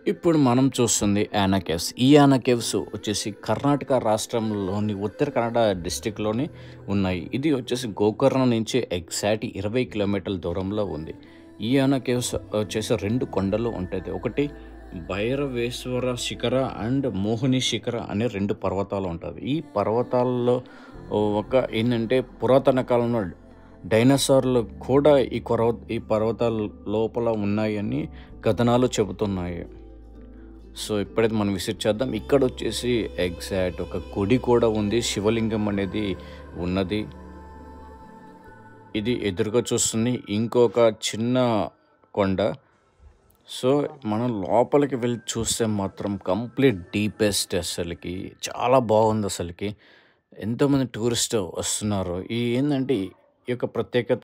ఇప్పుడు మనం చూస్తుంది యానా కేవ్స్. ఈ యానా కేవ్స్ వచ్చేసి కర్ణాటక రాష్ట్రంలోని ఉత్తర కన్నడ డిస్ట్రిక్ట్‌లోని ఉన్నాయి. ఇది వచ్చేసి గోకర్ణ నుంచి ఎగ్జాక్ట్ 20 కిలోమీటర్ల దూరంలో ఉంది. ఈ యానా కేవ్స్ వచ్చేసి 2 కొండలు ఉంటది. ఒకటి భైరవేశ్వర శిఖర అండ్ మోహిని శిఖర అనే 2 పర్వతాలు ఉంటవి. ఈ పర్వతాల్లో ఏందంటే పురాతన కాలంలో డైనోసార్లు కూడా ఈ పర్వతాల లోపల ఉన్నాయని కథనాలు చెబుతున్నాయి. సో ఇప్పుడైతే మనం విజిట్ చేద్దాం. ఇక్కడొచ్చేసి ఎగ్జాక్ట్ ఒక గుడి కూడా ఉంది. శివలింగం అనేది ఉన్నది. ఇది ఎదురుగా చూస్తుంది ఇంకొక చిన్న కొండ. సో మనం లోపలికి వెళ్ళి చూస్తే మాత్రం కంప్లీట్ డీపెస్ట్ అసలకి. చాలా బాగుంది అసలకి. ఎంతోమంది టూరిస్ట్ వస్తున్నారు. ఏందంటే ఈ యొక్క ప్రత్యేకత